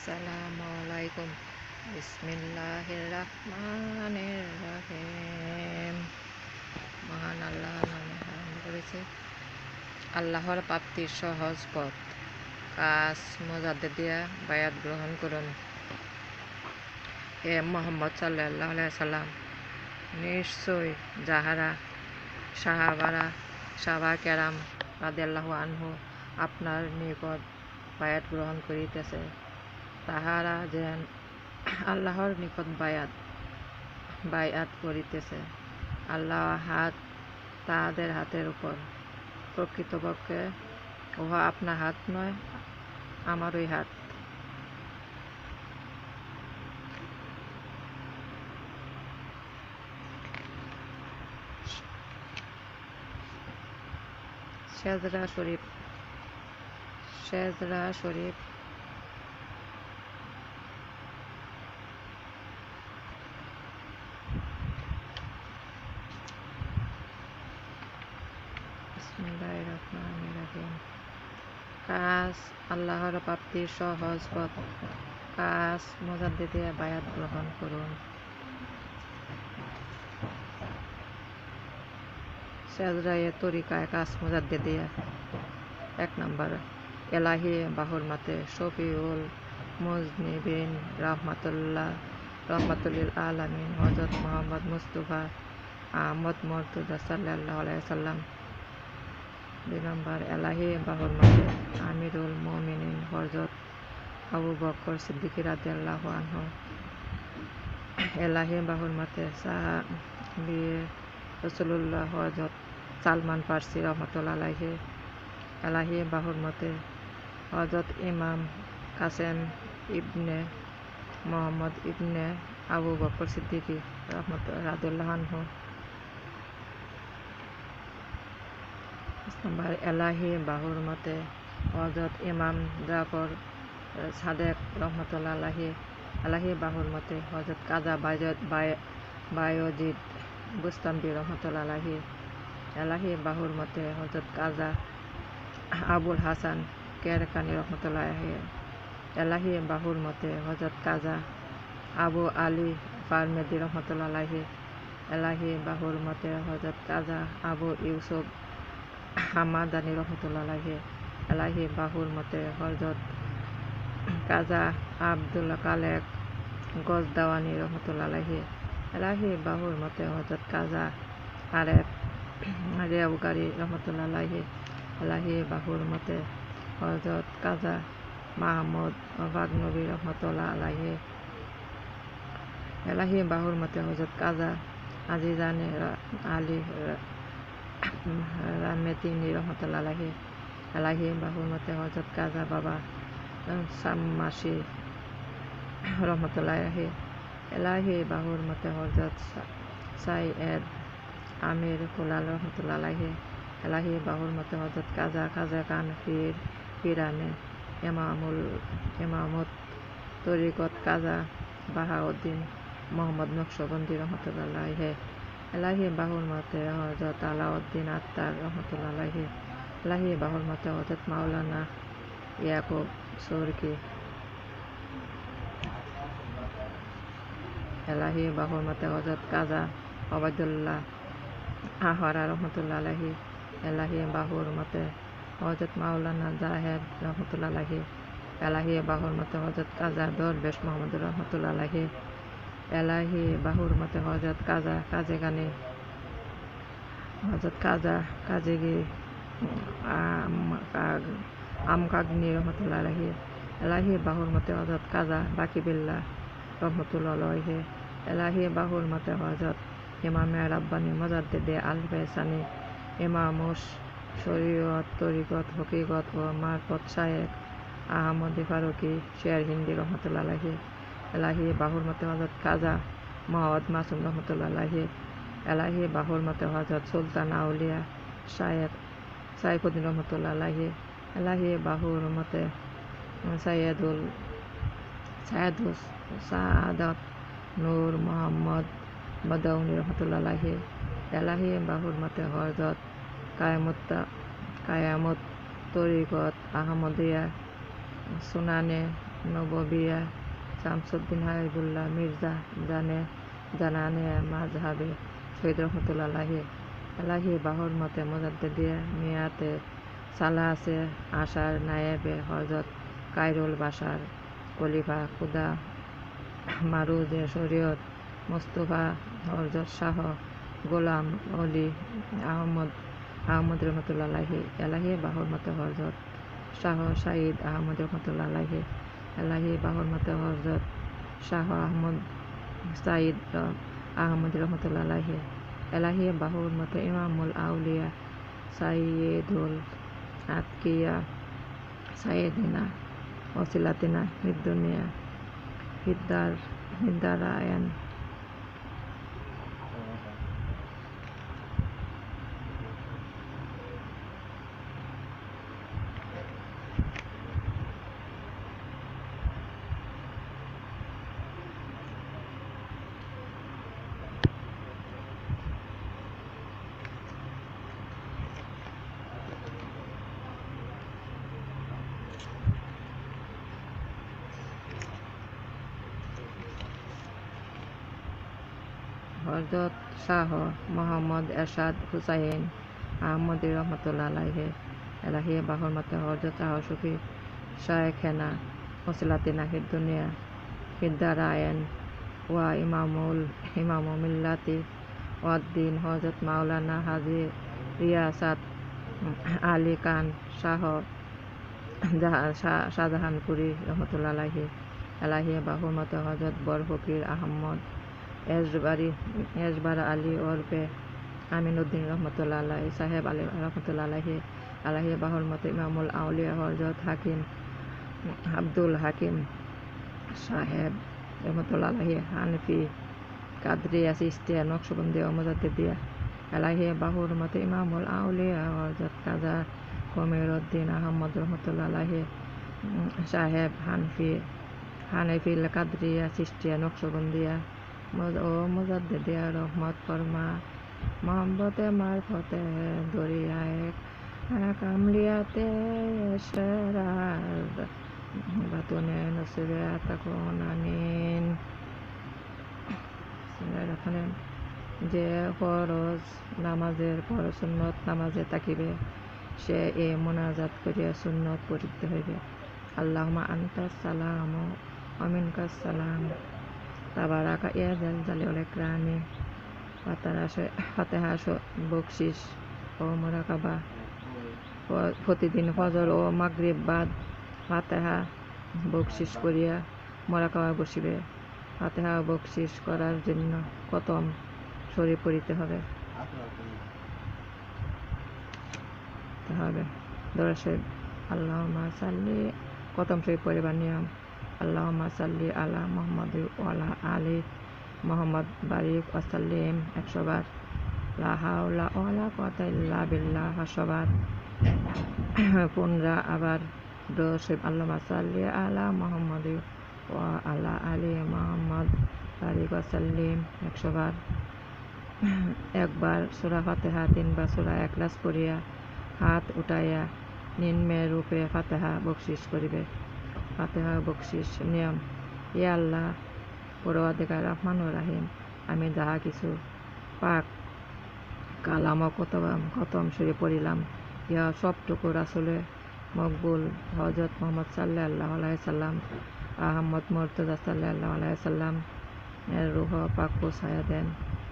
Assalamualaikum. Bismillahirrahmanirrahim. মহান আল্লাহর নামে আরম্ভ করেছি। আল্লাহর প্রাপ্তির সহজ পথ। কাজ মুজাদ্দিদিয়া বায়াত গ্রহণ করুন। হে মুহাম্মদ সাল্লাল্লাহু আলাইহি সাল্লাম, নিশ্চয় যাহারা সাহাবা কেরাম রাদিয়াল্লাহু আনহু আপনার নিকট বায়াত গ্রহণ করিতেছে, তাহারা যেন আল্লাহর নিকট বায়াত করিতেছে। আল্লাহ হাত তাহাদের হাতের উপর। প্রকৃতপক্ষে উহা আপনার হাত নয়, আমারই হাত। সেজদা শরীফ। বিসমিল্লাহিররহমানিররহিম। কাজ আল্লাহর প্রাপ্তির সহজ পথ। কাজ মুজাদ্দিদিয়া বায়াত গ্রহণ করুন। সেজদায়ে তরিকায় কাজ মুজাদ্দিদিয়া। 1 নম্বর, এলাহি বাহুর মাতে শফিউল মুজনিবিন রহমাতুল্লিল আলামিন হযরত মুহাম্মদ মুস্তাফা আহমদ মুর্তজা সাল্লাল্লাহু আলাইহি সাল্লাম। 2 নম্বর, এলাহি বাহুর মাতে আমিরুল মুমিনিন হযরত আবু বকর সিদ্দিক রাদিয়াল্লাহু আনহু। এলাহি বাহুর মাতে সাহাবী রাসূলুল্লাহ হযরত সালমান ফারসি রহমাতুল্লাহ আলাইহি। এলাহি বাহুর মতে হযরত ইমাম কাসেম ইবনে মুহাম্মদ ইবনে আবু বকর সিদ্দিক রাদিয়াল্লাহু আনহু। নম্বর, এলাহি বাহুর মতে হযরত ইমাম জাফর সাদেক রহমাতুল্লাহ আলাইহি। এলাহি বাহুর মতে হযরত কাজা বায়জিদ বুস্তামি রহমাতুল্লাহ আলাইহি। এলাহি বাহুর মতে হযরত কাজা আবুল হাসান কেরকানি রহমাতুল্লাহ আলাইহি। এলাহি বাহুর মতে হযরত কাজা আবু আলী ফারমেদি রহমাতুল্লাহ আলাইহি। এলাহি বাহুর মতে হযরত কাজা আবু ইউসুফ হামাদানি রহমাতুল্লাহ আলাইহি। এলাহি বাহুর মতে হযরত কাজা আব্দুল কালেক গজদাওয়ানি রহমাতুল্লাহ আলাইহি। এলাহি বাহুর মতে হযরত কাজা আরেফ রেওগারি রহমাতুল্লাহ আলাইহি। এলাহি বাহুর মতে হযরত কাজা মাহমুদ বাগনবী রহমাতুল্লাহ আলাইহি। এলাহি বাহুর মতে হযরত কাজা আজিজানে আলী রামেতিনি রহমাতুল্লাহ আলাইহি। এলাহি বাহুর মতে হযরত কাজা বাবা সাম্মাসি রহমাতুল্লাহ আলাইহি। এলাহি বাহুর মতে হযরত সাইয়েদ আমির কুলাল রহমাতুল্লাহ আলাইহি। এলাহি বাহুর মতে হযরত কাজা খান পিরানে ইমামত তরিকত কাজা বাহাউদ্দিন মোহাম্মদ নকশবন্দি রহমাতুল্লাহ আলাইহি। এলাহি বাহুর মতে হযরত আলাউদ্দিন আত্তার রহমাতুল্লাহ আলাইহি। এলাহি বাহুর মতে হযরত মাওলানা ইয়াকুব সুরকি। এলাহি বাহুর মতে হযরত কাজা ওবায়দুল্লাহ আহরা রহমাতুল্লাহ আলাইহি। এলাহি বাহুর মতে হযরত মাওলানা জাহেদ রহমাতুল্লাহ আলাইহি। এলাহি বাহুর মতে হযরত কাজা দরবেশ মোহাম্মদ রহমাতুল্লাহ আলাইহি। এলাহি বাহুর মতে হযরত কাজা কাজেগানি হযরত কাজা কাজেগি আমকাগনি রহমাতুল্লাহ আলাইহি। এলাহি বাহুর মতে হযরত কাজা বাকিবিল্লাহ রহমাতুল্লাহ আলাইহি। এলাহি বাহুর মতে হযরত ইমামে রাব্বানি মুজাদ্দিদে আল ফেসানি ইমামুস শরীয়ত তরিকত হকিকত ও মারফত শায়েখ আহমদি ফারুকি শের হিন্দি রহমাতুল্লাহ আলাইহি। এলাহি বাহুর মতে হযরত কাজা মুহাম্মদ মাসুম রহমাতুল্লাহ আলাইহি। এলাহি বাহুর মতে হযরত সুলতান আউলিয়া শায়েখ সাইফুদ্দিন রহমাতুল্লাহ আলাইহি। এলাহি বাহুর মতে সাইয়েদুল সাআদাত নূর মুহাম্মদ বাদাউনি রহমাতুল্লাহ আলাইহি। এলাহি বাহুর মতে হযরত কায়ামত তরিকত আহমদিয়া সুনানে নববিয়া শামসুদ্দিন হাবিবুল্লাহ মির্জা জানানে মাজহাবে শহীদ রহমতুল্লাহ এলাহি বাহুর মতে মুজাদ্দিদিয়া মিয়াতে সালাসে আশার নায়েবে হজরত কায়রুল বাশার খলিফা খুদা মারুজে শরীয়ত মোস্তফা হজরত শাহ গোলাম অলি আহমদ রহমতুল্লাহ এলাহি বাহুর মতে হজরত শাহ সাঈদ আহমদ রহমতুল্লাহ এলাহি বাহুর মতে হজরত শাহ আহমদ সাঈদ আহমদ রহমতুল্লাহ এলাহি বাহুর মতে ইমামুল আউলিয়া সাইয়্যিদুল আতকিয়া সাইয়্যিদিনা ওসিলাতিনা ফিদ্দুনিয়া ফিদ্দারায়ান হজরত শাহ মোহাম্মদ এরশাদ হুসাইন আহমদ রহমতুল্লাহ এলাহি বাহুর মতে হজরত শাহ সুফি শায়েখেনা ওসিলাতিনা ফিদ্দুনিয়া ফিদ্দারায়ান ওয়া ইমামু মিল্লাতি ওয়াদ্দিন হজরত মাওলানা হাজী রিয়াসাত আলী খান শাহজাহানপুরি রহমতুল্লাহ এলাহি বাহুর মতে হজরত বরফকির আহমদ এজবার আলী ওরফে আমিনুদ্দিন রহমতুল্লাহ সাহেব আলী রহমতুল্লাহ আলাহি বাহুর মতে ইমামুল আউলিয়া হজরত হাকিম আব্দুল হাকিম সাহেব রহমতুল্লাহ হানফি কাদরিয়া চিশতিয়া নকশবন্দিয়া ও মুজাদ্দিদিয়া এলাহি বাহুর মতে ইমামুল আউলিয়া হজরত কাজা কমিরউদ্দিন আহমদ রহমতুল্লাহ সাহেব হানফি কাদরিয়া চিশতিয়া নকশবন্দিয়া ও মুজাদ্দিদিয়া রহমত ফরমা মোহাম্মতে মারফতে দরিয়ায়ে কামলিয়াতে এশরার বাতুনে নসিবে তাকুন আমিন। যে ফরজ নামাজের পর সুন্নত নামাজে তাকিবে সে এ মোনাজাত করিয়া সুন্নত পড়িতে হইবে। আল্লাহুম্মা আনতাস সালাম ওয়া মিনকাস সালাম তাবারাকা ইয়া যাল জালালি ওয়াল ইকরামি ফাতিহা বকশিশ ও মুরাকাবা প্রতিদিন ফজর ও মাগরিব বাদ ফাতিহা বকশিশ করিয়া মুরাকাবা বসিবে। ফাতিহা বকশিশ করার জন্য খতম শরীফ পড়িতে হবে। দরশে আল্লাহুম্মা সাল্লি খতম শরীফ পড়িবার নিয়ম। আল্লাহুম্মা সাল্লি আলা মুহাম্মাদ ওয়া আলা আলি মুহাম্মাদ বারিক ওয়া সাল্লিম 100 বার। লা হাওলা ওয়ালা কুওয়াতা ইল্লা বিল্লাহ 100 বার। পুনরা আবার দরশে আল্লাহুম্মা সাল্লি আলা মুহাম্মাদ ওয়া আলা আলি মুহাম্মাদ বারিক ওয়া সাল্লিম 100 বার। একবার সূরা ফাতিহা 3 বার সূরা ইখলাস পড়িয়া হাত উঠাইয়া নিম্নে রূপে ফাতিহা বকশিশ করিবে। ফাতিহা বকশিশ নিয়ম। ইয়া আল্লাহ পরওয়ারদিগার রহমানুর রহিম, আমি যাহা কিছু পাক কালাম ও খতম শরীফ পড়িলাম ইহা সবটুকু রাসূলে মকবুল হযরত মুহাম্মদ সাল্লাল্লাহু আলাইহি সাল্লাম আহমদ মুর্তজা সাল্লাল্লাহু আলাইহি সাল্লাম এর রূহ পাক পৌঁছায়া দেন।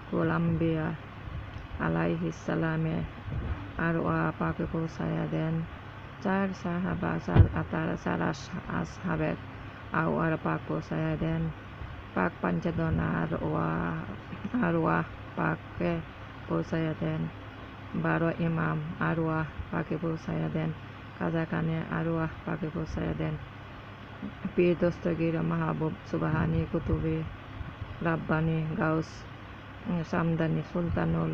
কুল আম্বিয়া আলাইহিস সালামে আর ওয়া পাকে পৌঁছায়া দেন। 4 সাহাবা 4 আসহাবের আর পাক পৌঁছায়া দেন। পাক পঞ্চদন আর ওয়া পাকে পৌঁছায়া দেন। 12 ইমাম আর ওয়া পাকে পৌঁছায়া দেন। কাজা কানে আর ওয়া পাকে পৌঁছায়া দেন। পীর দস্তগীর মাহবুব সুবহানী কুতুবী রাব্বানী গাউস সামদানি সুলতানুল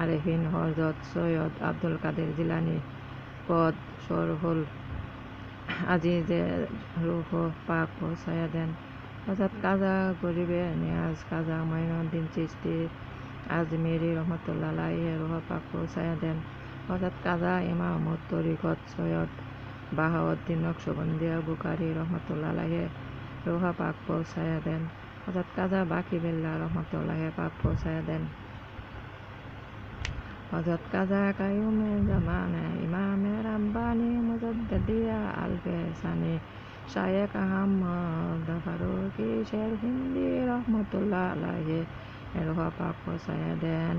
আরেফিন হযরত সৈয়দ আব্দুল কাদের জিলানী পদ শরহুল আজিজে রূহ পাক পৌঁছায়া দেন। হযরত কাজা গরিবে নিয়াজ কাজা মাইনুদ্দিন চিশতি আজমিরি রহমতুল্লাহ আলাইহি রূহ পাক পৌঁছায়া দেন। হযরত কাজা ইমামত তরিকত সৈয়দ বাহাউদ্দিন নকশবন্দিয়া বুখারী রহমতুল্লাহ আলাইহি রোহা পাক পৌঁছায়া দেন। হযরত কাজা বাকি বিল্লাহ রহমতুল্লাহ পাক পৌঁছায়া দেন। হযরত কাজা কায়ুমে জামানে ইমামে রাব্বানি মুজাদ্দিদিয়া আল-ফেসানি শায়েখ আহমদ ফারুকি শের হিন্দি রহমতুল্লাহ আলাইহি রোহা পাক পৌঁছায়া দেন।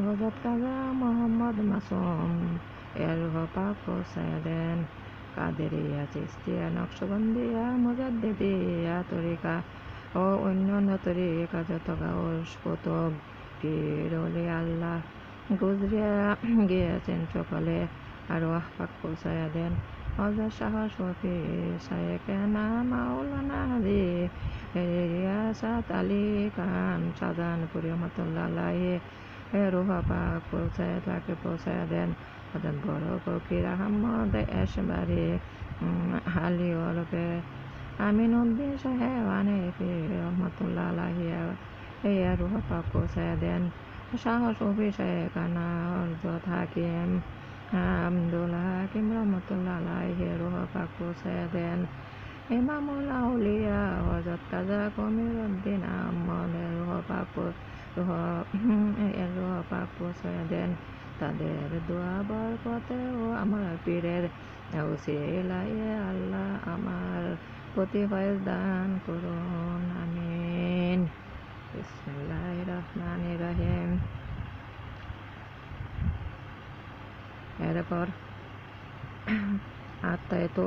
হযরত কাজা মোহাম্মদ মাসুম রোহা পাক পৌঁছায়া দেন। কাদেরিয়া, চিশতিয়া, নকশবন্দিয়া, মুজাদ্দিদিয়া তরিকা ও অন্যান্য তরিকা যত গাউস কুতুব পীর ওলি আল্লাহ গুজরিয়া গিয়েছেন সকলে আরওয়াহ পাক পৌঁছায়া দেন। হযরত শাহ শফি শায়েখনা মাওলানা হাজী রিয়াসাত আলী খান শাহজাহানপুরী রহমতুল্লাহ আলাইহি রোহা পাক পৌঁছায়া দেন। হযরত বড় ফকির আহমদ এশবারি আলী ওরফে আমিনউদ্দিন সাহেব হানেফি রহমতুল্লাহ আলাইহি রোহা পাক পৌঁছায়া দেন। শাহ শফি শায়েখনা হযরত হাকিম আব্দুল হাকিম রহমতুল্লাহ আলাইহি রোহা পাক পৌঁছায়া দেন। ইমামুল আউলিয়া হযরত কাজা কমিরউদ্দিন আহমদ রোহা পাক পৌঁছায়া দেন। তাদের দোয়া বরকতে ও আমার পীরের উসিলায় আল্লাহ আমার প্রতি ফয়েজ দান করুন, আমিন। বিসমিল্লাহির রহমানির রহিম। এরপর আত্মায়িত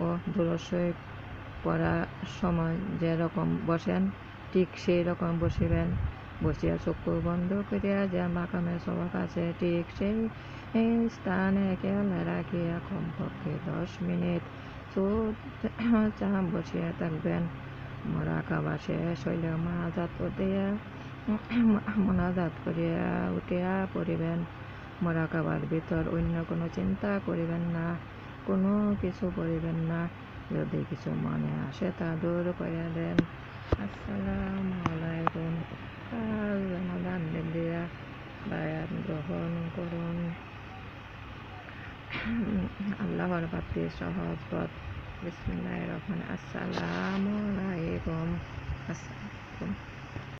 ও দুরূদ শরীফ পড়ার সময় যেরকম বসেন ঠিক সেই রকম বসিবেন। বসিয়া চক্ষু বন্ধ করিয়া যে মাকামে সওয়াব আছে ঠিক সেই স্থানে খেয়াল রাখিয়া কমপক্ষে 10 মিনিট চুপচাপ বসিয়া থাকবেন। মুরাকাবা শেষ হইলে মোনাজাত করিয়া উঠিয়া পড়িবেন। মুরাকাবার ভিতর অন্য কোনো চিন্তা করিবেন না, কোনো কিছু পড়িবেন না। যদি কিছু মনে আসে তা দূর করিয়া দেন। আসসালামু আলাইকুম। কাল রমাদান দিয়া বায়াত গ্রহণ করুন। আল্লাহর প্রতি সহজ পথ। বিসমিল্লাহির রহমানির রহিম। আসসালামু আলাইকুম।